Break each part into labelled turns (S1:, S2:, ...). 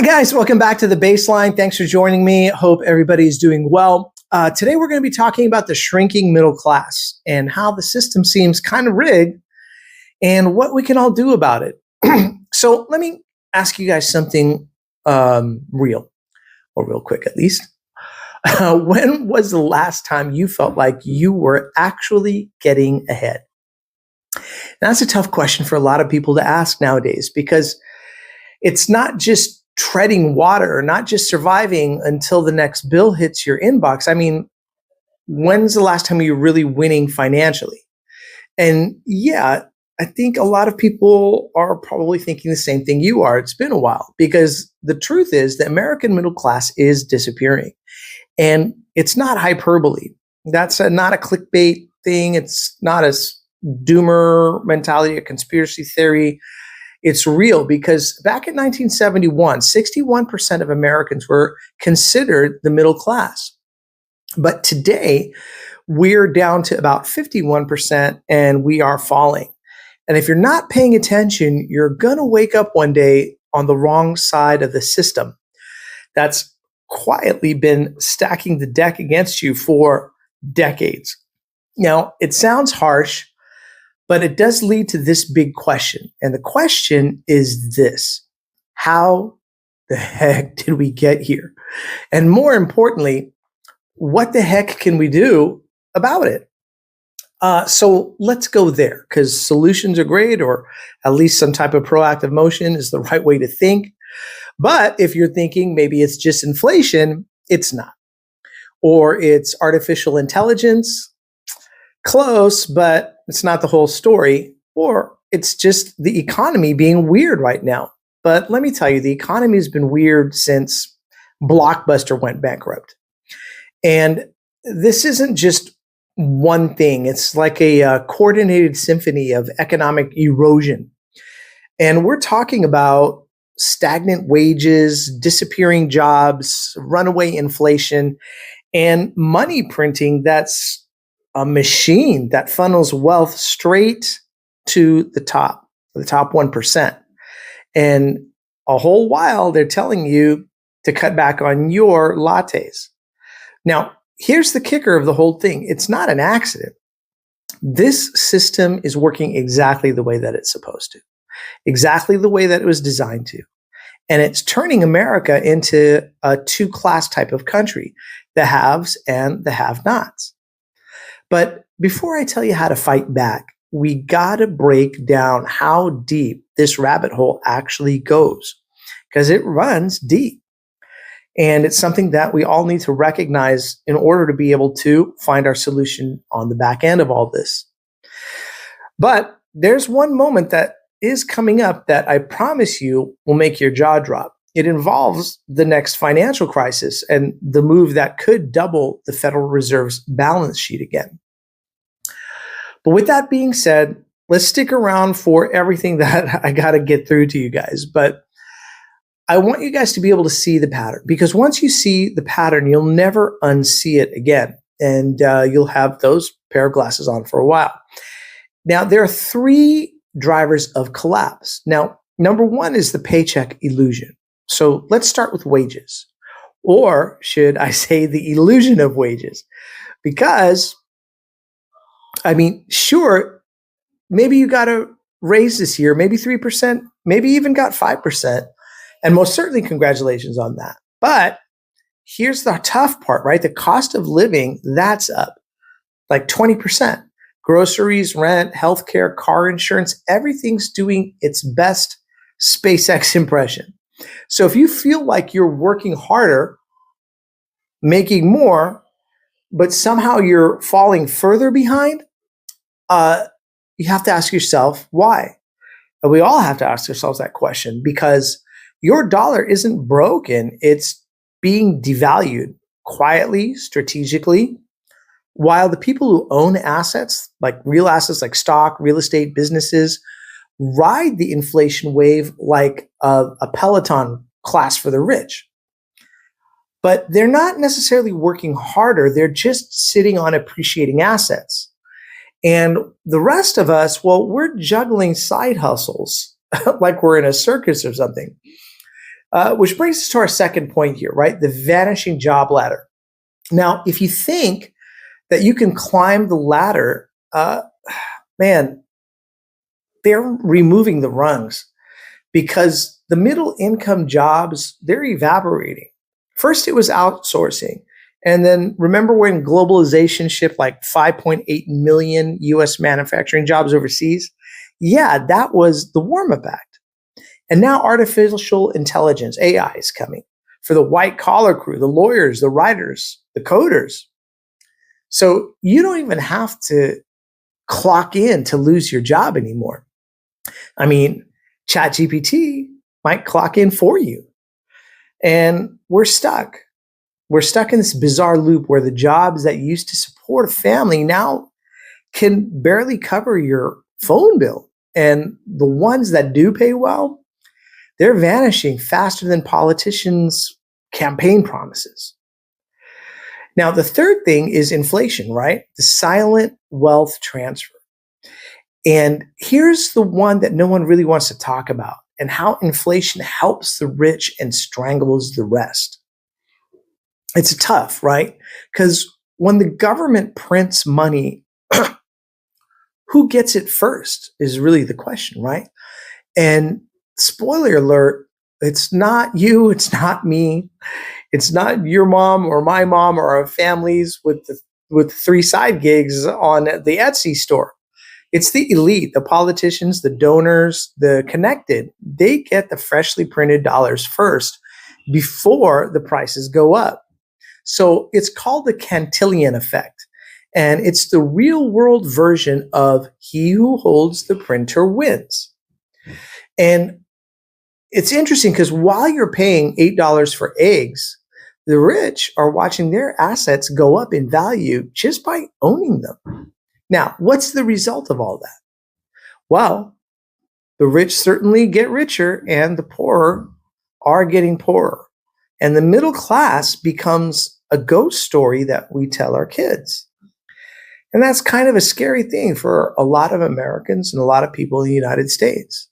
S1: Guys, welcome back to the Baseline. Thanks for joining me. Hope everybody's doing well. Today, we're going to be talking about the shrinking middle class and how the system seems kind of rigged and what we can all do about it. So let me ask you guys something real quick at least. When was the last time you felt like you were actually getting ahead? Now, that's a tough question for a lot of people to ask nowadays because it's not just treading water, not just surviving until the next bill hits your inbox. I mean, when's the last time you were really winning financially? And yeah, I think a lot of people are probably thinking the same thing you are. It's been a while because the truth is the American middle class is disappearing. And it's not hyperbole. That's not a clickbait thing. It's not a doomer mentality, a conspiracy theory. It's real because back in 1971, 61% of Americans were considered the middle class. But today, we're down to about 51% and we are falling. And if you're not paying attention, you're going to wake up one day on the wrong side of the system that's quietly been stacking the deck against you for decades. Now, it sounds harsh, but it does lead to this big question. And the question is this: how the heck did we get here? And more importantly, what the heck can we do about it? So let's go there because solutions are great, or at least some type of proactive motion is the right way to think. But if you're thinking maybe it's just inflation, it's not. Or it's artificial intelligence, close, but it's not the whole story. Or it's just the economy being weird right now. But let me tell you, the economy has been weird since Blockbuster went bankrupt. And this isn't just one thing. It's like a coordinated symphony of economic erosion. And we're talking about stagnant wages, disappearing jobs, runaway inflation, and money printing that's a machine that funnels wealth straight to the top 1%. And a whole while they're telling you to cut back on your lattes. Now, here's the kicker of the whole thing. It's not an accident. This system is working exactly the way that it's supposed to, exactly the way that it was designed to. And it's turning America into a two-class type of country, the haves and the have-nots. But before I tell you how to fight back, we got to break down how deep this rabbit hole actually goes, because it runs deep. And it's something that we all need to recognize in order to be able to find our solution on the back end of all this. But there's one moment that is coming up that I promise you will make your jaw drop. It involves the next financial crisis and the move that could double the Federal Reserve's balance sheet again. But with that being said, let's stick around for everything that I got to get through to you guys. But I want you guys to be able to see the pattern, because once you see the pattern, you'll never unsee it again. And you'll have those pair of glasses on for a while. Now, there are three drivers of collapse. Now, number one is the paycheck illusion. So let's start with wages, or should I say the illusion of wages? Because, I mean, sure, maybe you got a raise this year, maybe 3%, maybe even got 5%. And most certainly congratulations on that. But here's the tough part, right? The cost of living, that's up like 20%. Groceries, rent, healthcare, car insurance, everything's doing its best SpaceX impression. So if you feel like you're working harder, making more, but somehow you're falling further behind, you have to ask yourself why. And we all have to ask ourselves that question, because your dollar isn't broken. It's being devalued quietly, strategically, while the people who own assets, like real assets like stock, real estate, businesses, ride the inflation wave like a Peloton class for the rich. But they're not necessarily working harder. They're just sitting on appreciating assets. And the rest of us, well, we're juggling side hustles like we're in a circus or something. Which brings us to our second point here, right? The vanishing job ladder. Now, if you think that you can climb the ladder, man, they're removing the rungs because the middle income jobs, they're evaporating. First, it was outsourcing. And then remember when globalization shipped like 5.8 million US manufacturing jobs overseas? Yeah, that was the warm up act. And now artificial intelligence, AI, is coming for the white collar crew, the lawyers, the writers, the coders. So you don't even have to clock in to lose your job anymore. I mean, ChatGPT might clock in for you. And we're stuck. We're stuck in this bizarre loop where the jobs that used to support a family now can barely cover your phone bill. And the ones that do pay well, they're vanishing faster than politicians' campaign promises. Now, the third thing is inflation, right? The silent wealth transfer. And here's the one that no one really wants to talk about, and how inflation helps the rich and strangles the rest. It's tough, right? Because when the government prints money, who gets it first is really the question, right? And spoiler alert, it's not you, it's not me, it's not your mom or my mom or our families with 3 side gigs on the Etsy store. It's the elite, the politicians, the donors, the connected. They get the freshly printed dollars first before the prices go up. So it's called the Cantillon effect. And it's the real world version of he who holds the printer wins. And it's interesting because while you're paying $8 for eggs, the rich are watching their assets go up in value just by owning them. Now, what's the result of all that? Well, the rich certainly get richer and the poorer are getting poorer. And the middle class becomes a ghost story that we tell our kids. And that's kind of a scary thing for a lot of Americans and a lot of people in the United States.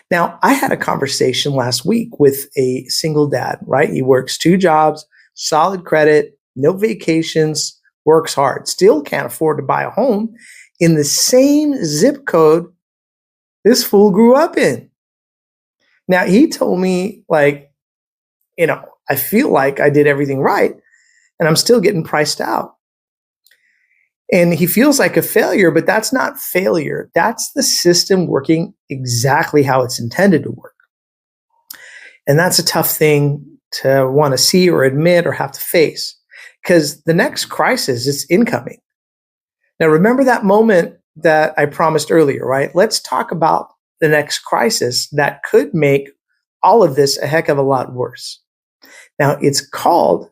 S1: Now, I had a conversation last week with a single dad, right? He works 2 jobs, solid credit, no vacations, works hard, still can't afford to buy a home in the same zip code this fool grew up in. Now, he told me, like, I feel like I did everything right and I'm still getting priced out. And he feels like a failure, but that's not failure. That's the system working exactly how it's intended to work. And that's a tough thing to want to see or admit or have to face, because the next crisis is incoming. Now, remember that moment that I promised earlier, right? Let's talk about the next crisis that could make all of this a heck of a lot worse. Now, it's called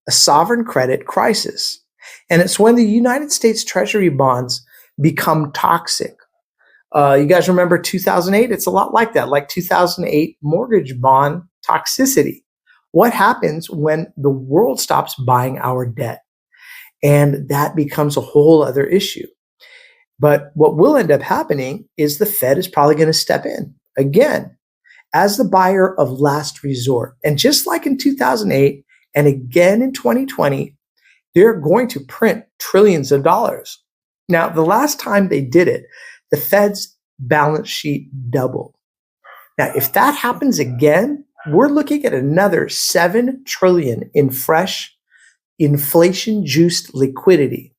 S1: a sovereign credit crisis. And it's when the United States Treasury bonds become toxic. You guys remember 2008? It's a lot like that, like 2008 mortgage bond toxicity. What happens when the world stops buying our debt? And that becomes a whole other issue. But what will end up happening is the Fed is probably going to step in again as the buyer of last resort. And just like in 2008 and again in 2020, they're going to print trillions of dollars. Now, the last time they did it, the Fed's balance sheet doubled. Now, if that happens again, we're looking at another 7 trillion in fresh inflation-juiced liquidity.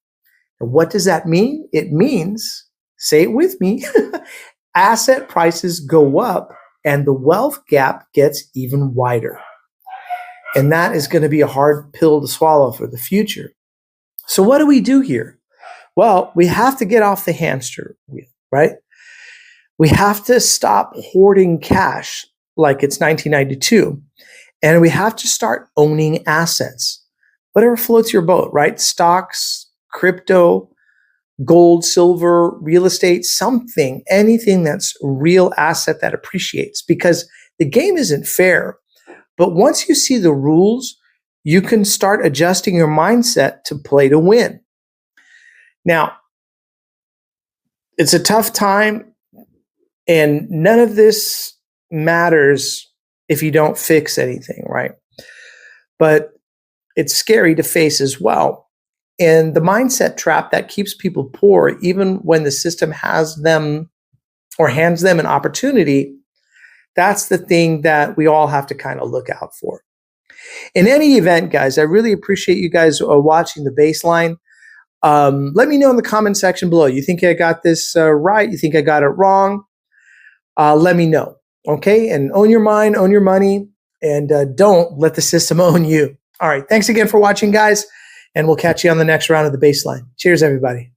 S1: And what does that mean? It means, say it with me, asset prices go up and the wealth gap gets even wider. And that is going to be a hard pill to swallow for the future. So what do we do here? Well, we have to get off the hamster wheel, right? We have to stop hoarding cash like it's 1992. And we have to start owning assets. Whatever floats your boat, right? Stocks, crypto, gold, silver, real estate, something, anything that's a real asset that appreciates, because the game isn't fair. But once you see the rules, you can start adjusting your mindset to play to win. Now, it's a tough time, and none of this matters if you don't fix anything, right? But it's scary to face as well. And the mindset trap that keeps people poor, even when the system has them or hands them an opportunity, that's the thing that we all have to kind of look out for. In any event, guys, I really appreciate you guys watching the baseline. Let me know in the comment section below. You think I got this right? You think I got it wrong? Let me know. Okay? And own your mind, own your money, and don't let the system own you. All right. Thanks again for watching, guys. And we'll catch you on the next round of the baseline. Cheers, everybody.